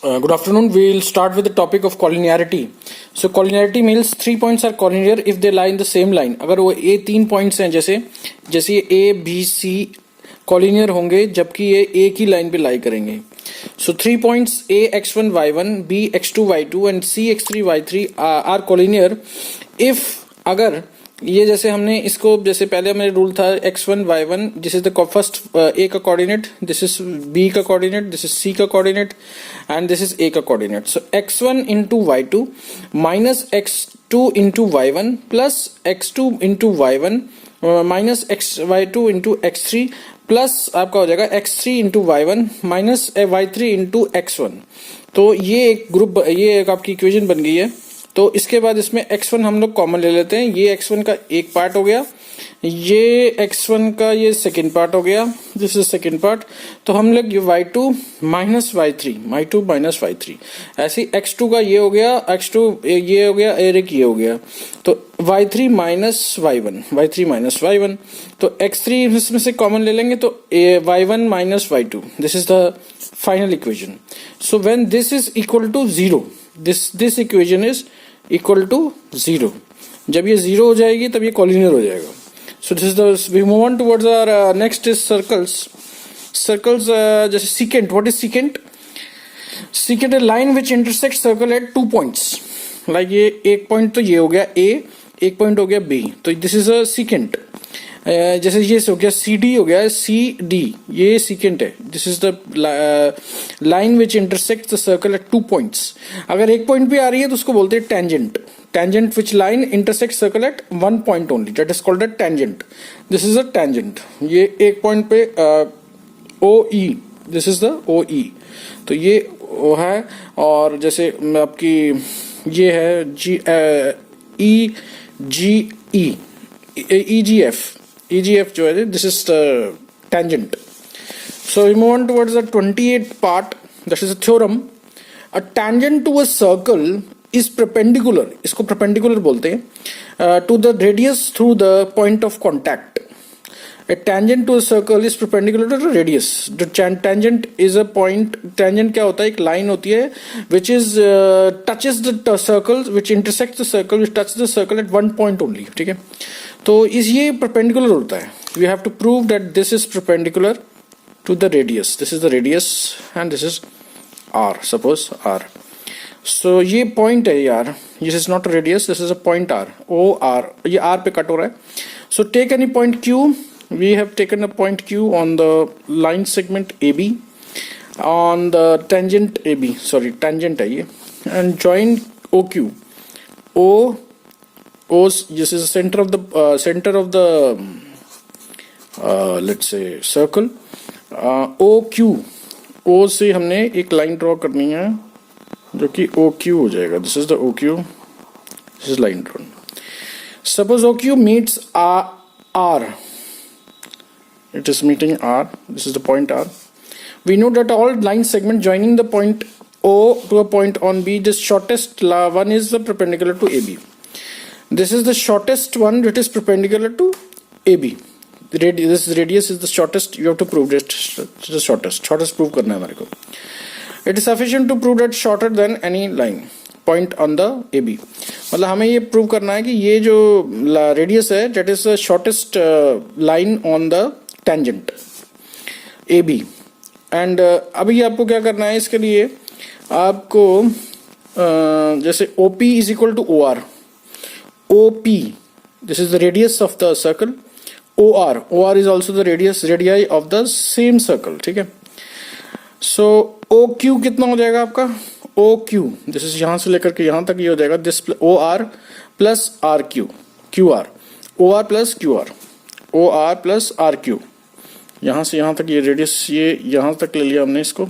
Good afternoon. We'll start with the topic of collinearity. So collinearity means 3 points are collinear if they lie in the same line. अगर वो A 3 points हैं जैसे ये A B C collinear होंगे जबकि ये A की line पे लाई करेंगे. So 3 points A x1 y1 B x2 y2 and C x3 y3 are collinear if अगर ये जैसे हमने इसको जैसे पहले हमें रूल था x1 y1 this is the first a का कोऑर्डिनेट, दिस इज b का कोऑर्डिनेट, दिस इज c का coordinate and this is a का कोऑर्डिनेट. सो x1 into y2 minus x2 into y1 plus x2 into y1 minus y2 into x3 plus आपका हो जाएगा x3 into y1 minus y3 into x1. तो ये एक group, ये एक आपकी इक्वेशन बन गई है. तो इसके बाद इसमें x1 हम लोग कॉमन ले लेते हैं. ये x1 का एक पार्ट हो गया, ये x1 का ये सेकंड पार्ट हो गया, दिस इज सेकंड पार्ट. तो हम लोग ये y2 माइनस y3 ऐसे x2 का ये हो गया, x2 ये हो गया, एक ये हो गया. तो y3 माइनस y1 तो x3 इसमें से कॉमन ले लेंगे तो y1 minus y2. This is the final equation. So when this is equal to 0, this equation is equal to 0. जब ये 0 हो जाएगी तब ये कॉलिनियर हो जाएगा. So this is the we move on towards our next is circles जैसे secant. What is secant? Secant a line which intersect circle at 2 points. Like ये एक पॉइंट तो ये हो गया A, एक पॉइंट हो गया B. तो दिस इज अ सीकेंट. जैसे ये हो गया CD हो गया CD, ये सीकेंट है. This is the line which intersect the circle at 2 points. अगर एक पॉइंट पे आ रही है तो उसको बोलते हैं tangent which line intersect circle eight 1 point only, that is called a tangent. This is a tangent. ये एक पॉइंट पे OE, this is the OE. तो ये वो है. और जैसे आपकी ये है EGF जो है, this is the tangent. So we move on towards the 28th part, that is a theorem. A tangent to a circle is perpendicular, इसको परपेंडिकुलर बोलते हैं, to the radius through the point of contact. A tangent to a circle is perpendicular to the radius. The tangent is a point. Tangent क्या होता है? एक line होती है which is touches the circle, which intersects the circle, which touches the circle at 1 point only. ठीक है. तो ये perpendicular होता है. We have to prove that this is perpendicular to the radius. This is the radius and this is R. Suppose R. So ये point है यार. This is not a radius. This is a point R. O R. ये R पे cut हो रहा है. So take any point Q. We have taken a point Q on the line segment AB, on the tangent AB, sorry, tangent है ये, and join OQ. This is the center of the let's say circle. OQ, O से हमने एक line draw करनी है जो कि OQ हो जाएगा. This is the OQ. This is line drawn. Suppose OQ meets R. It is meeting R. This is the point R. We know that all line segment joining the point O to a point on B, the shortest one is the perpendicular to AB. This is the shortest one that is perpendicular to AB. This radius is the shortest. You have to prove that it's the shortest. Shortest prove करना है हमारे को. It is sufficient to prove that shorter than any line point on the AB. मतलब हमें ये prove करना है कि ये जो रेडियस है that is the shortest line on the tangent AB. And अभी आपको क्या करना है, इसके लिए आपको जैसे OP is equal to OR. OP, this is the radius of the circle. OR is also the radii of the same circle. ठीक है. सो OQ कितना हो जाएगा आपका? OQ, दिस इज यहां से लेकर के यहां तक ये हो जाएगा this OR plus RQ, QR, OR plus QR, OR plus RQ. यहाँ से यहाँ तक ये रेडियस, ये यहाँ तक ले लिया हमने इसको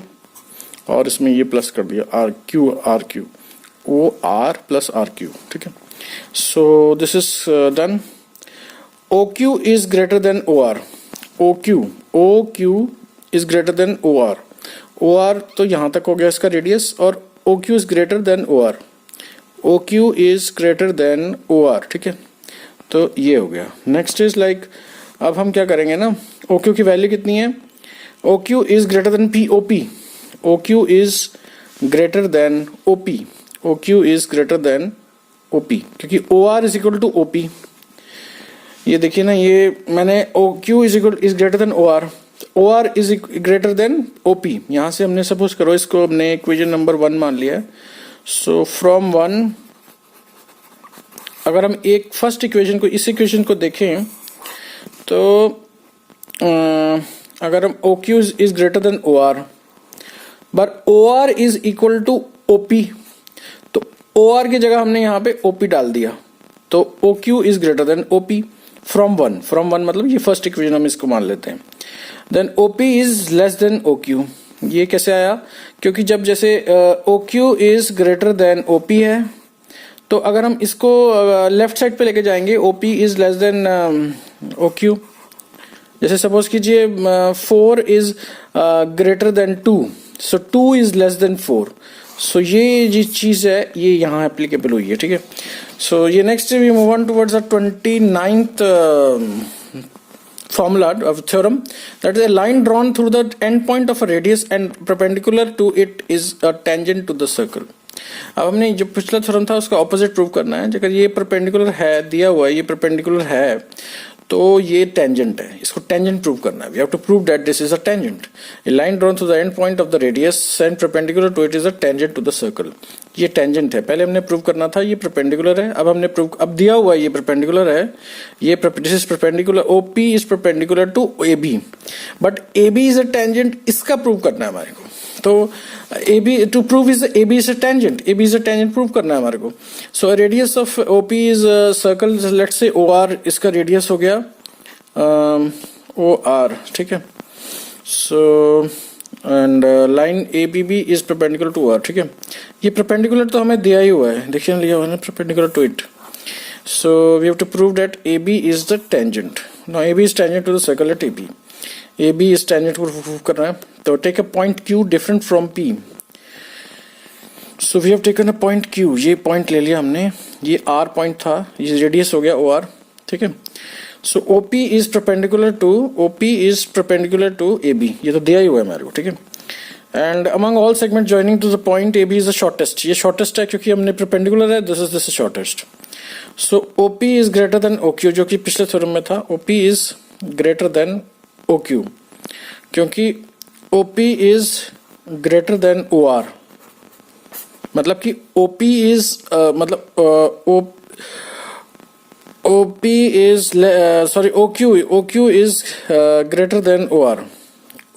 और इसमें ये प्लस कर दिया RQ, OR प्लस RQ. ठीक है. So this is done. OQ is greater then OR. OQ is greater then OR तो यहाँ तक हो गया इसका रेडियस, और OQ is greater then OQ is greater then OR. ठीक है. तो ये हो गया. नेक्स्ट इज लाइक, अब हम क्या करेंगे ना, OQ की वैल्यू कितनी है? OQ is greater than POP. OQ is greater than OP, O Q is greater than OP, क्योंकि O R is equal to OP. ये देखिए ना, ये मैंने O Q is greater than O R, O R is greater than OP. यहां से हमने suppose करो इसको हमने इक्वेशन नंबर 1 मान लिया है। सो फ्रॉम 1 अगर हम एक फर्स्ट इक्वेशन को, इस इक्वेशन को देखें तो अगर हम O Q is greater than O R but O R is equal to OP, तो ओ आर की जगह हमने यहाँ पे ओपी डाल दिया, तो O Q is greater than OP from one. From one मतलब ये फर्स्ट इक्वेशन हम इसको मान लेते हैं। Then OP is less than O Q. ये कैसे आया? क्योंकि जब जैसे O Q is greater than OP है, तो अगर हम इसको लेफ्ट साइड पे लेके जाएंगे, OP is less than O Q. जैसे सपोज कीजिए 4 is greater than 2, so 2 is less than 4। So ये जो चीज है ये यहाँ एप्लीकेबल हुई है, ठीक है। सो ये next we move on towards the 29th formula of theorem, that is a line drawn through the end point of a radius and perpendicular to it is a tangent to the circle। अब हमने जो पिछला theorem था उसका opposite prove करना है। अगर ये परपेंडिकुलर है, दिया हुआ है ये परपेंडिकुलर है, तो ये टेंजेंट है, इसको टेंजेंट प्रूव करना है। We have to prove that this is a tangent. A line drawn through the end point of the radius and perpendicular to it is a tangent to the circle. ये tangent है, पहले हमने prove करना था ये perpendicular है, अब हमने प्रूव, अब दिया हुआ है ये परपेंडिकुलर है, ये this is perpendicular, OP is perpendicular to A B, but A B is a tangent, इसका प्रूव करना है हमारे को। तो A B to prove is A B is a tangent, A B is a tangent prove करना है हमारे को। So radius of OP is circle, let's say O are इसका रेडियस हो गया ओ आर, ठीक है। So and line A B B is perpendicular to R, ठीक है। ये परपेंडिकुलर तो हमें दिया ही हुआ है, देखिए लिया हुआ है ना, perpendicular to it. So we have to prove that A B is the tangent. Now A B is tangent to the circle at A B, A B is tangent को प्रूव करना है। तो take a point Q different from P. So we have taken a point Q, ये point ले लिया हमने, ये are point था, ये रेडियस हो गया ओ आर, ठीक है। So OP is perpendicular to A B, ये तो दिया ही हुआ है हमारे को, ठीक है। And among all segment joining to the point A B is the shortest, ये शॉर्टेस्ट है क्योंकि हमने परपेंडिकुलर है, this is shortest. So OP is greater than O Q, जो कि पिछले थ्योरम में था, OP is greater than O Q, क्योंकि OP is greater than O R, मतलब कि ओपी इज मतलब OP is OQ is greater than OR,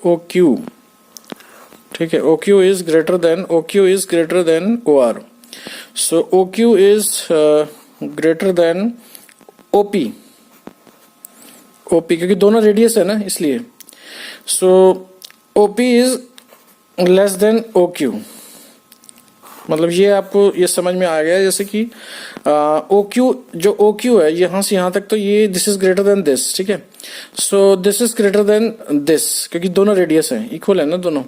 OQ, ठीक है। OQ is greater than OR, so OQ is greater than OP, क्योंकि दोनों radius है ना इसलिए। so OP is less than OQ, मतलब ये आपको ये समझ में आ गया, जैसे कि ओ क्यू, जो ओ क्यू है यहां से यहां तक, तो ये this is greater than this, ठीक है। So this is greater than this, क्योंकि दोनों रेडियस है, इक्वल है ना दोनों,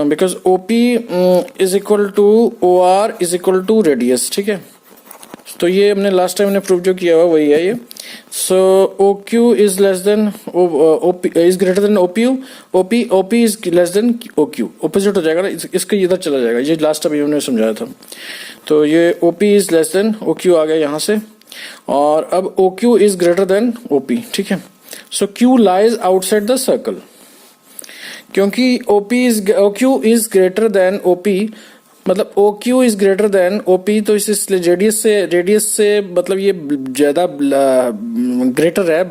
because O P is equal to O R is equal to radius, ठीक है। तो ये हमने लास्ट टाइम प्रूव जो किया हुआ वही है ये। So O Q is less than is greater than OP, OP is less than O Q, opposite हो जाएगा ना, इसका इधर चला जाएगा, ये लास्ट टाइम हमने समझाया था। तो ये OP is less than O Q आ गया यहाँ से, और अब O Q is greater than OP, ठीक है। So Q lies outside the circle, क्योंकि O Q is greater than OP, मतलब O Q is greater than OP, तो इसलिए रेडियस से मतलब ये ज्यादा ग्रेटर है,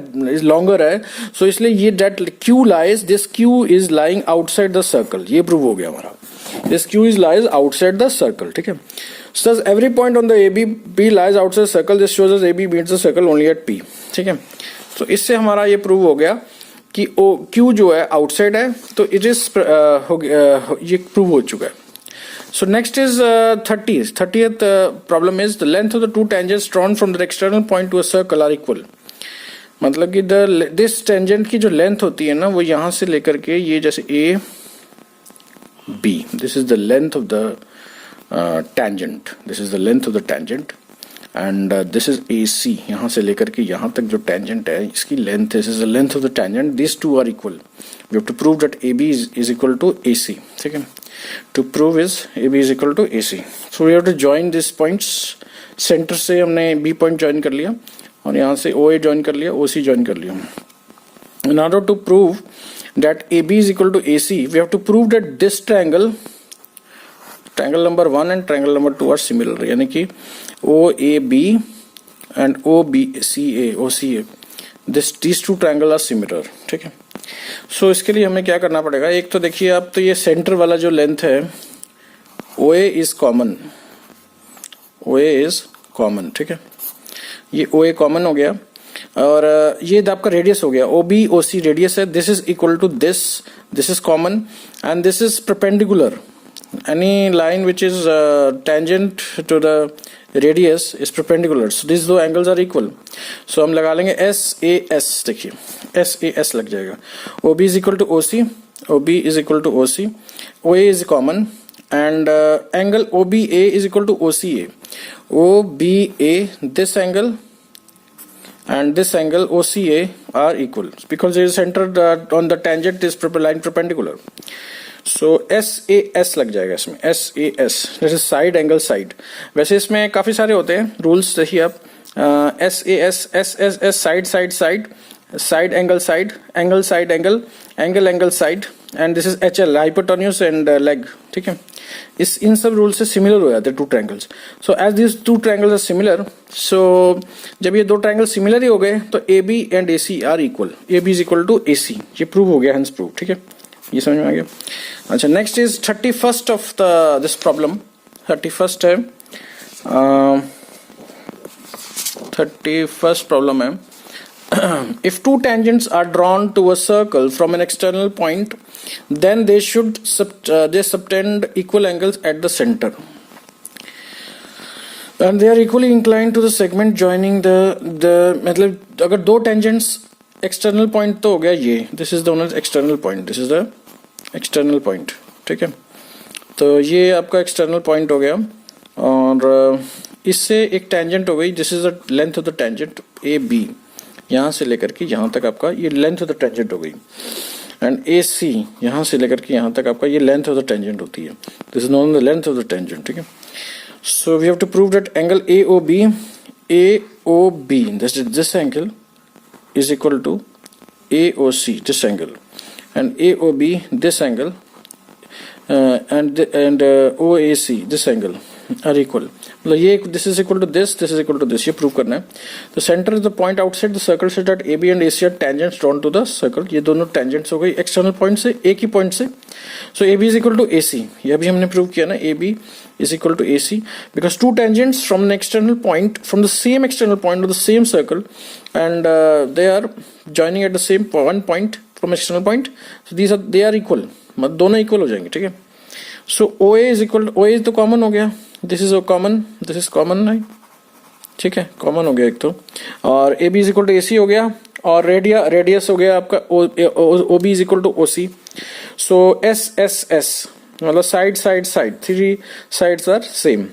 लॉन्गर है, सो इसलिए ये that Q lies, this Q is lying outside the circle, ये प्रूव हो गया हमारा, this Q is lies outside the circle, ठीक है। So every point on the A B P lies outside circle, this shows A B meets the circle only at P, ठीक है। तो इससे हमारा ये प्रूव हो गया कि ओ क्यू जो है आउटसाइड है, तो इट इज ये प्रूव हो चुका है। So next is 30th problem is the length of the two tangents drawn from the external point to a circle are equal। मतलब कि this tangent की जो length होती है ना, वो यहाँ से लेकर के ये जैसे A B, this is the length of the tangent, this is the length of the tangent, and this is AC, यहाँ से लेकर के यहाँ तक जो tangent है इसकी length, this is the length of the tangent, these two are equal, we have to prove that AB is equal to AC, ठीक है। To prove is A B is equal to A C. So we have to join this points. Centre से हमने B point join कर लिया और यहाँ से ओ ए join कर लिया, ओ सी ज्वाइन कर लिया. In order to prove that AB is equal to AC, we have to prove that this triangle number 1 and triangle number 2 are similar. यानी कि OAB and OCA, these two triangle are similar. ठीक है. So इसके लिए हमें क्या करना पड़ेगा, एक तो देखिए आप, तो ये सेंटर वाला जो लेंथ है OA is common. ठीक है. ये OA कॉमन हो गया और ये आपका रेडियस हो गया. OB OC रेडियस है. This is equal to this is common and this is perpendicular. Any line which is tangent to the radius is perpendicular. So this two angles are equal. So हम लगा लेंगे SAS. देखिए SAS लग जाएगा. OB is equal to OC, OB is equal to OC, OA is common and angle OBA is equal to OCA. OBA, this angle and this angle OCA are equal because it is centered on the tangent is line perpendicular. So SAS लग जाएगा इसमें. SAS this is side angle side. वैसे इसमें काफी सारे होते हैं rules. देखिए आप SAS side angle side, angle side angle side, and this is HL hypotenuse and leg. ठीक है. इन सब रूल से सिमिलर हो जाते हैं two triangles. So as this two triangles are similar, so जब ये दो ट्रायंगल सिमिलर ही हो गए तो AB and AC are equal. AB is equal to AC. ये प्रूव हो गया, हेंस प्रूव. ठीक है, ये समझ में आ गया. अच्छा, next is 31st of this problem. 31st है 31st प्रॉब्लम है. If two tangents are drawn to a circle from an external point, then they should they subtend equal angles at the center, and they are equally inclined to the segment joining the मतलब अगर दो tangents external point तो हो गया ये, this is the external point, this is the external point. ठीक है, तो ये आपका external point हो गया और इससे एक tangent हो गई. this is the length of the tangent AB. यहाँ से लेकर के यहाँ तक आपका ये लेंथ ऑफ द टेंजेंट हो गई. एंड AC यहाँ से लेकर के यहाँ तक आपका ये लेंथ ऑफ द टेंजेंट होती है. This is known the length of the tangent. ठीक है. So we have to prove that angle AOB this angle is equal to AOC this angle, and AOB this angle and OAC this angle are equal. मतलब ये this is equal to this is equal to this, ये prove करना है. तो centre is the point outside the circle so that AB and AC are tangents drawn to the circle. ये दोनों tangents हो गई एक्सटर्नल पॉइंट से, एक ही पॉइंट से. So AB is equal to AC. ये अभी हमने प्रूव किया ना, AB is equal to AC because two tangents from an external point from the same external point of the same circle and they are joining at the same one point from external point. So these are they are equal, मतलब दोनों equal हो जाएंगे. ठीक है. So OA is equal to, OA तो common हो गया, this is common, this is common नहीं. ठीक है, कॉमन हो गया एक तो. और AB is equal to AC हो गया और रेडियस हो गया आपका OB is equal to OC. So SSS मतलब side, three sides are same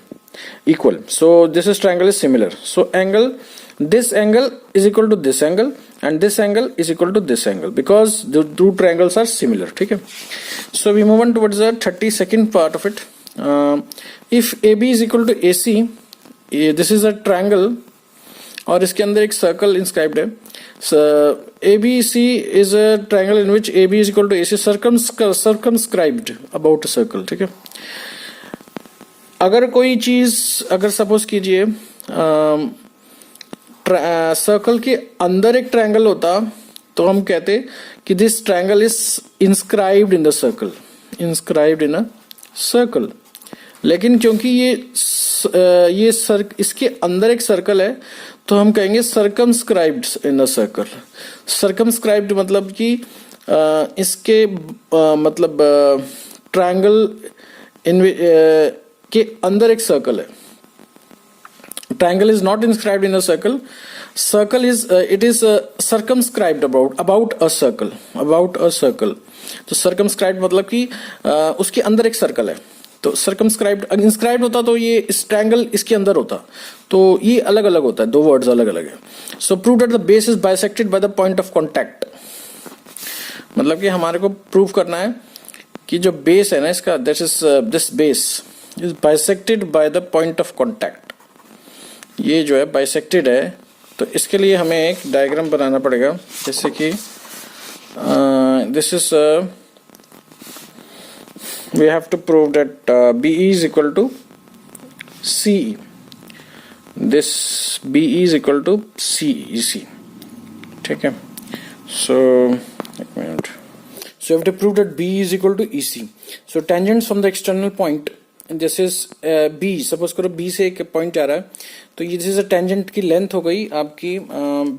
equal. So this is triangle is similar. So angle this angle is equal to this angle and this angle is equal to this angle because the two triangles are similar. ठीक है. So we move on towards the 32nd part of it. If AB is equal to AC, this is a triangle और इसके अंदर एक circle inscribed है. So ABC is a triangle in which AB is equal to AC circumscribed about a circle. ठीक है. अगर कोई चीज, अगर सपोज कीजिए सर्कल के अंदर एक ट्रायंगल होता तो हम कहते कि this triangle is inscribed in the circle, inscribed in a circle. लेकिन क्योंकि इसके अंदर एक सर्कल है तो हम कहेंगे circumscribed in a circle. Circumscribed मतलब कि इसके मतलब ट्रायंगल इन के अंदर एक सर्कल है. Triangle is not inscribed in a circle. Circle is it is circumscribed about a circle, about a circle. तो circumscribed मतलब कि उसके अंदर एक सर्कल है. तो circumscribed, inscribed होता तो ये इस triangle इसके अंदर होता, तो ये अलग अलग होता है, दो वर्ड्स अलग अलग है. So prove that the base is bisected by the point of contact. मतलब कि हमारे को प्रूव करना है कि जो बेस है ना इसका, this is this base is bisected by the point of contact. ये जो है बाइसेक्टेड है, तो इसके लिए हमें एक डायग्राम बनाना पड़ेगा, जैसे कि this is we have to prove that BE is equal to CE, this BE is equal to CEC, ठीक है। सो एक minute, so you have to prove that B is equal to EC. So tangents from the external point, this is B, suppose करो B से एक point जा रहा है, तो ये दिस इज अ टेंजेंट की लेंथ हो गई आपकी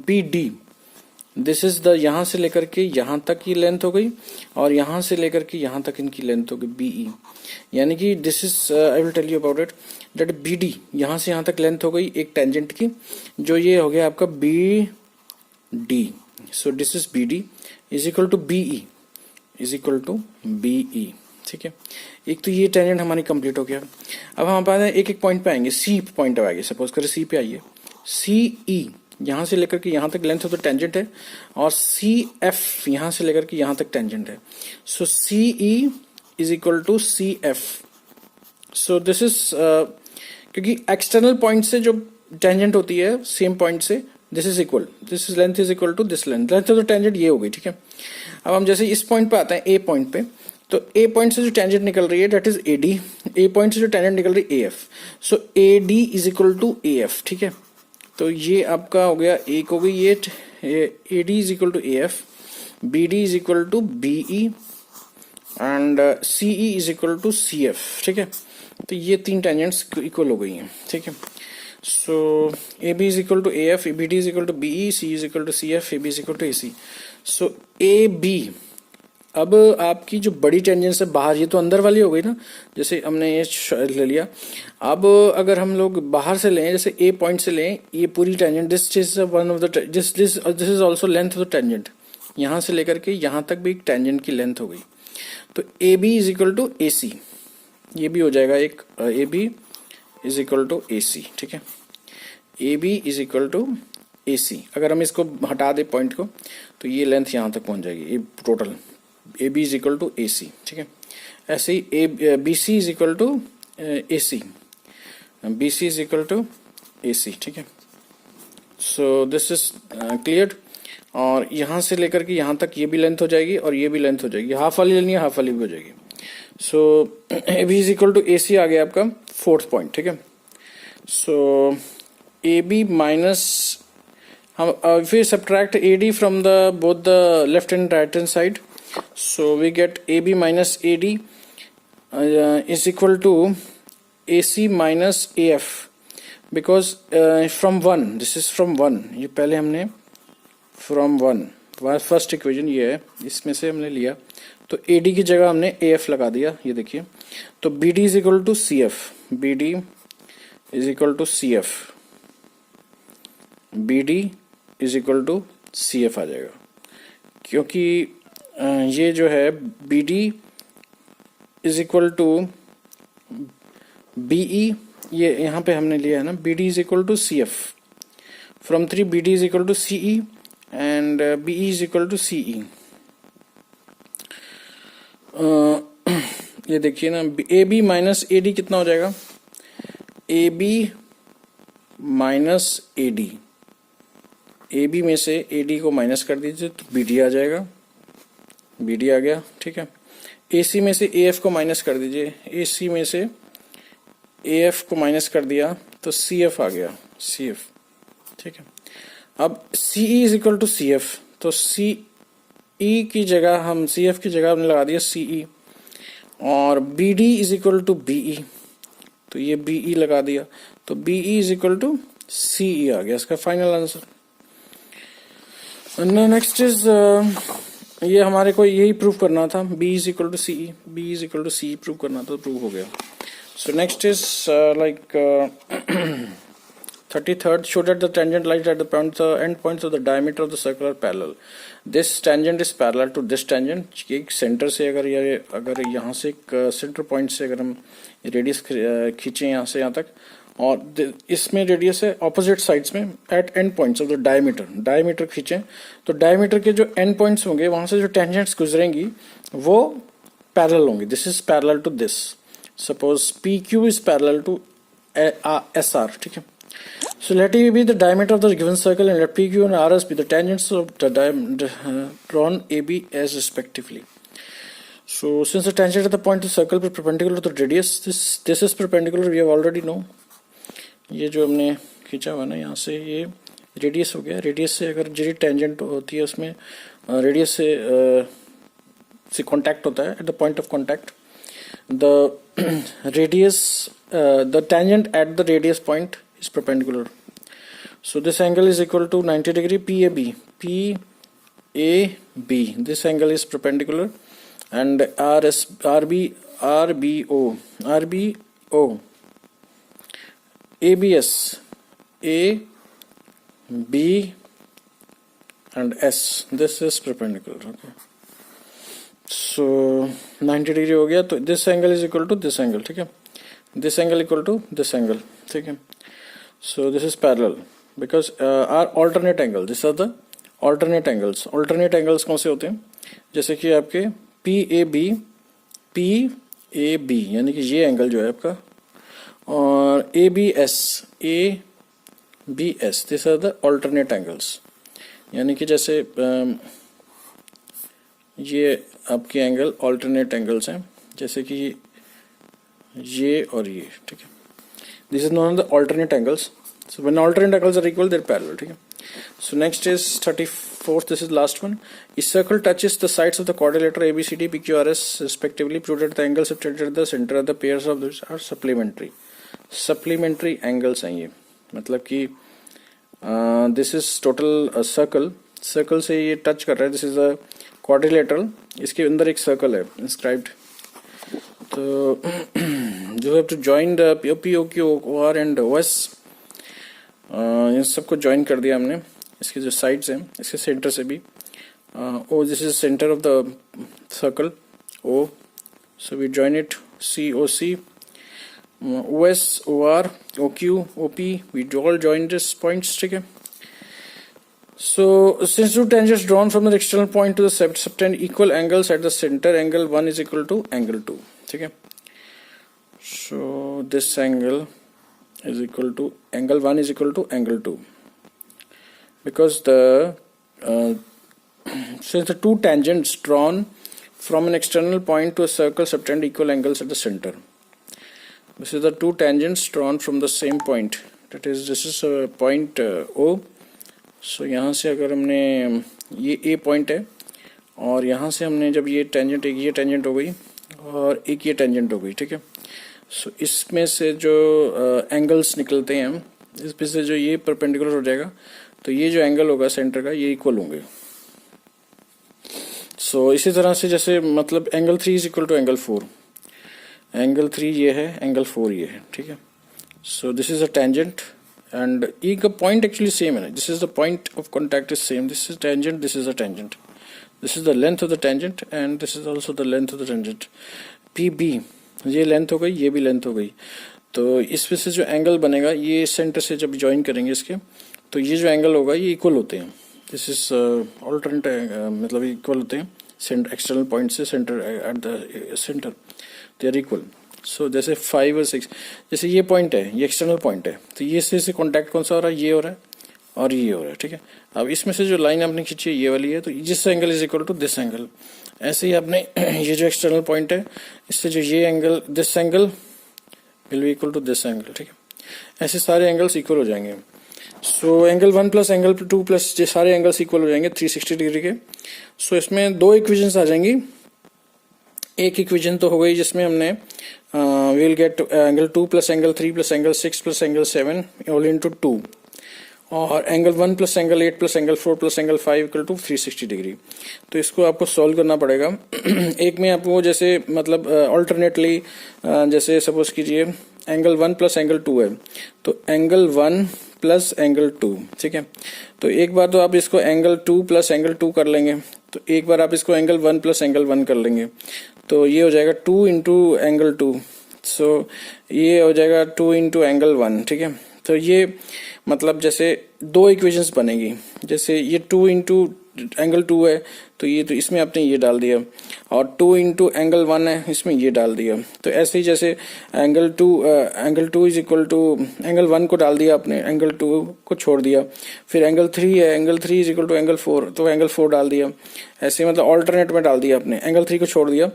BD, दिस इज द यहाँ से लेकर के यहाँ तक की लेंथ हो गई, और यहाँ से लेकर के यहाँ तक इनकी लेंथ हो गई BE, यानी कि this is I will tell you about it that BD यहाँ से यहाँ तक लेंथ हो गई एक टेंजेंट की, जो ये हो गया आपका BD। So this is BD is equal to BE is equal to BE, ठीक है। एक तो ये टेंजेंट हमारी कंप्लीट हो गया। अब हम एक एक पॉइंट पे आएंगे, C पॉइंट आएंगे, सपोज करें C पे आइए, CE यहाँ से लेकर के यहाँ तक लेंथ हो तो टेंजेंट है, और CF यहाँ से लेकर के यहाँ तक टेंजेंट है। So CE is equal to CF। So this is क्योंकि एक्सटर्नल पॉइंट से जो टेंजेंट होती है सेम पॉइंट से, this is equal, this is length is equal to this length, length तो टेंजेंट ये हो गई, ठीक है। अब हम जैसे इस पॉइंट पे आते हैं A पॉइंट पे, तो A पॉइंट से जो टेंजेंट निकल रही है that is AD, A point से जो टेंजेंट निकल रही है AF, so AD is equal to AF, ठीक है। तो ये आपका हो गया, एक हो गई ये AD is equal to AF, BD is equal to BE and CE is equal to CF, ठीक है। तो ये तीन टेंजेंट्स इक्वल हो गई हैं, ठीक है। So AB is equal to AF, BD is equal to BE, C is equal to CF, AB is equal to AC. So AB, अब आपकी जो बड़ी टेंजेंट्स है बाहर, ये तो अंदर वाली हो गई ना, जैसे हमने ये ले लिया। अब अगर हम लोग बाहर से लें, जैसे A पॉइंट से लें, ये पूरी tangent, this is one of the this is also length of the tangent, यहाँ से लेकर के यहाँ तक भी एक टेंजेंट की लेंथ हो गई। तो AB is equal to AC, ये भी हो जाएगा एक AB is equal to AC, ठीक है। AB is equal to AC, अगर हम इसको हटा दे पॉइंट को, तो ये लेंथ यहाँ तक पहुंच जाएगी, ये total AB is equal to AC, ठीक है। ऐसे ही BC is equal to AC, BC is equal to AC, ठीक है। सो दिस इज क्लियर, और यहाँ से लेकर के यहाँ तक ये भी लेंथ हो जाएगी और ये भी लेंथ हो जाएगी, हाफ वाली लेनी है, हाफ वाली भी हो जाएगी। So AB is equal to AC आ गया आपका फोर्थ पॉइंट, ठीक है। सो AB माइनस, हम फिर subtract AD from the both the left and right hand side, so we get AB minus AD is equal to AC minus AF, because from 1, this is from 1, ये पहले हमने from 1, first equation ये है, इसमें से हमने लिया, तो AD की जगह हमने AF लगा दिया, ये देखिए। तो BD is equal to CF, BD is equal to CF, BD is equal to CF आ जाएगा, क्योंकि ये जो है BD is equal to BE, ये यहाँ पे हमने लिया है ना, BD is equal to CF, from 3 BD is equal to CE and BE is equal to CE। ये देखिए ना, AB माइनस AD कितना हो जाएगा, AB माइनस AD, AB में से AD को माइनस कर दीजिए तो BD आ जाएगा, BD आ गया, ठीक है। AC में से AF को माइनस कर दीजिए, AC में से AF को माइनस कर दिया तो CF आ गया, CF, ठीक है। अब CE is equal to CF, तो CE की जगह हम CF की जगह हमने लगा दिया CE, और BD is equal to BE, तो ये BE लगा दिया, तो BE is equal to CE आ गया, इसका फाइनल आंसर। नेक्स्ट इज ये हमारे को यही प्रूव करना था, B is equal to CE, B is equal to CE prove करना था, तो प्रूव हो गया। So next is like 33rd, show that the tangent lies at the end points of the diameter of the circle are parallel. This tangent is parallel to this tangent. एक centre से अगर यहाँ से एक centre point से अगर हम radius खींचे यहाँ से यहाँ तक, और इसमें रेडियस है ऑपोजिट साइड्स में at end points of the diameter खींचें, तो डायमीटर के जो एंड पॉइंट्स होंगे वहां से जो टेंजेंट्स गुजरेंगी वो पैरेलल होंगे. This is parallel to this. Suppose P Q is parallel to S R. ठीक है. So let E be the diameter of the given circle and let PQ and RS be the tangents of the drawn AB as respectively. So since the tangent at the point of the circle is perpendicular to the radius, this is perpendicular. We have already know. ये जो हमने खींचा हुआ ना यहाँ से ये radius हो गया. रेडियस से अगर जो टेंजेंट होती है उसमें रेडियस से कांटेक्ट होता है. At the point of contact the radius the tangent at the radius point is perpendicular. So this angle is equal to 90 degree PAB. PAB. This angle is perpendicular and RBO, ABS, AB and S. This is perpendicular. Okay. So 90 degree हो गया तो this angle is equal to this angle. ठीक है. This angle equal to this angle. ठीक है. So this is parallel because our alternate angle. These are the alternate angles. Alternate angles कौन से होते हैं? जैसे कि आपके PAB यानी कि ये एंगल जो है आपका और ABS. These are the alternate angles. यानी कि जैसे ये आपके एंगल alternate angles हैं जैसे कि ये और ये. ठीक है. This is known as the alternate angles. So when alternate angles are equal, they're parallel. ठीक है. So next is 34th. This is last one. A circle touches the sides of the quadrilateral ABCD, PQRS respectively. Prove that the angles situated at the center of the pairs of these are supplementary. Supplementary angles हैं ये. मतलब कि this is total a circle. Circle से ये touch कर रहा है. This is a quadrilateral. इसके अंदर एक circle है inscribed. तो you have to join the P, O, Q, O, R and OS. इन सबको ज्वाइन कर दिया हमने. इसके जो साइड्स हैं इसके सेंटर से भी O, this is center of the circle O. So we join it C, O, C, OS, OR, OQ, OP. We all join this points. ठीक है. So since two tangents drawn from the external point to the subtend equal angles at the center, angle 1 is equal to angle 2. ठीक है. So this angle is equal to angle 1 is equal to angle 2 because the since the two tangents drawn from an external point to a circle subtend equal angles at the center. This is the two tangents drawn from the same point. That is, this is a point O. So यहाँ से अगर हमने ये A point है और यहाँ से हमने जब ये टेंजेंट एक ये टेंजेंट हो गई और एक ये टेंजेंट हो गई. ठीक है. सो इसमें से जो एंगल्स निकलते हैं इसमें से जो ये परपेंडिकुलर हो जाएगा तो ये जो एंगल होगा सेंटर का ये इक्वल होंगे. सो इसी तरह से जैसे मतलब angle 3 is equal to angle 4. Angle 3 ये है, एंगल 4 ये है. ठीक है. So this is a tangent and E का पॉइंट एक्चुअली सेम है. This is the point of contact is same. This is tangent, this is a tangent. This is the length of the tangent and this is also the length of the tangent. PB ये length हो गई, ये भी length हो गई. तो इसमें से जो एंगल बनेगा ये सेंटर से जब ज्वाइन करेंगे इसके तो ये जो एंगल होगा ये इक्वल होते हैं. दिस इज ऑल्टरनेट मतलब इक्वल होते हैं सेंटर एक्सटर्नल पॉइंट से centre at the centre they are equal. So जैसे 5 और 6 जैसे ये पॉइंट है ये एक्सटर्नल पॉइंट है तो ये से कॉन्टैक्ट कौन सा हो रहा है? ये हो रहा है और ये हो रहा है. ठीक है. अब इसमें से जो लाइन आपने खींची है ये वाली है तो जिस angle is equal to this angle. ऐसे ही आपने ये जो एक्सटर्नल पॉइंट है इससे जो ये angle this angle will be equal to this angle. ठीक है. ऐसे सारे एंगल्स इक्वल हो जाएंगे. So angle 1 plus angle 2 plus ये सारे एंगल्स इक्वल हो जाएंगे 360 डिग्री के. सो इसमें दो इक्वेशंस आ जाएंगी. एक इक्वेशन तो हो गई जिसमें हमने we will get angle 2 plus angle 3 plus angle 6 plus angle 7 all into 2 और angle 1 plus angle 8 plus angle 4 plus angle 5 equal to 360 degree. तो इसको आपको सॉल्व करना पड़ेगा. एक में आपको जैसे मतलब ऑल्टरनेटली जैसे सपोज कीजिए एंगल 1 प्लस एंगल 2 है तो एंगल 1 प्लस एंगल 2. ठीक है. तो एक बार तो आप इसको एंगल 2 प्लस एंगल 2 कर लेंगे तो एक बार आप इसको एंगल 1 प्लस एंगल 1 कर लेंगे तो ये हो जाएगा 2 इंटू एंगल 2. सो ये हो जाएगा 2 इंटू एंगल 1. ठीक है. तो ये मतलब जैसे दो इक्वेशंस बनेगी. जैसे ये 2 इंटू एंगल 2 है तो ये तो इसमें आपने ये डाल दिया, और 2 इंटू एंगल 1 है इसमें ये डाल दिया। तो ऐसे ही जैसे angle 2 is equal to angle 1 को डाल दिया आपने, एंगल 2 को छोड़ दिया। फिर एंगल 3 है, angle 3 is equal to angle 4, तो एंगल 4 डाल दिया। ऐसे मतलब ऑल्टरनेट में डाल दिया आपने, एंगल 3 को छोड़ दिया,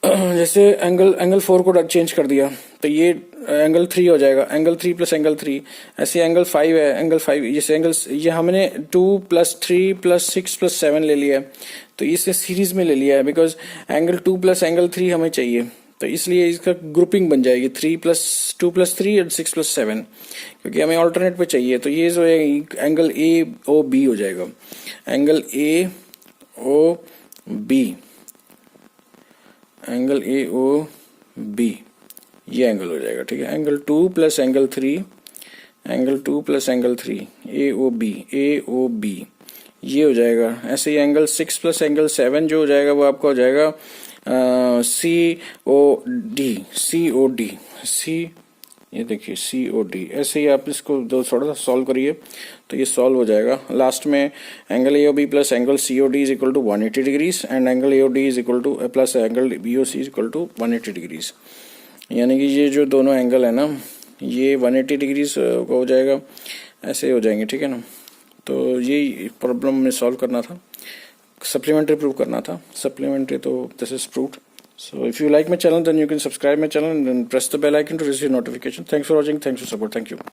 जैसे एंगल 4 को चेंज कर दिया तो ये एंगल 3 हो जाएगा, एंगल 3 प्लस एंगल 3। ऐसे एंगल 5 है, एंगल 5 जैसे एंगल ये हमने 2 प्लस 3 प्लस 6 प्लस 7 ले लिया है, तो इसे सीरीज में ले लिया है बिकॉज एंगल 2 प्लस एंगल 3 हमें चाहिए, तो इसलिए इसका ग्रुपिंग बन जाएगी 3 प्लस 2 प्लस 3 और 6 प्लस 7, क्योंकि हमें ऑल्टरनेट पे चाहिए। तो ये जो है एंगल ए ओ बी हो जाएगा, angle A O B, angle A O B ये एंगल हो जाएगा, ठीक है। Angle 2 plus angle 3, angle 2 plus angle 3 A O B ये हो जाएगा। ऐसे ही एंगल 6 प्लस एंगल 7 जो हो जाएगा वो आपका हो जाएगा सी ओ डी, ये देखिए सी ओ डी। ऐसे ही आप इसको दो थोड़ा सा सॉल्व करिए तो ये सॉल्व हो जाएगा। लास्ट में angle A O B plus angle C O D is equal to 180 degrees and angle A O D is equal to plus angle B O C is equal to 180 degrees, यानी कि ये जो दोनों angle है ना ये 180 degrees का हो जाएगा, ऐसे हो जाएंगे, ठीक है ना। तो ये प्रॉब्लम में सॉल्व करना था, सप्लीमेंट्री प्रूव करना था, सप्लीमेंट्री तो this is proved. So if you like my channel then you can subscribe my channel and press the bell icon to receive notification. Thanks for watching, thanks for support, thank you.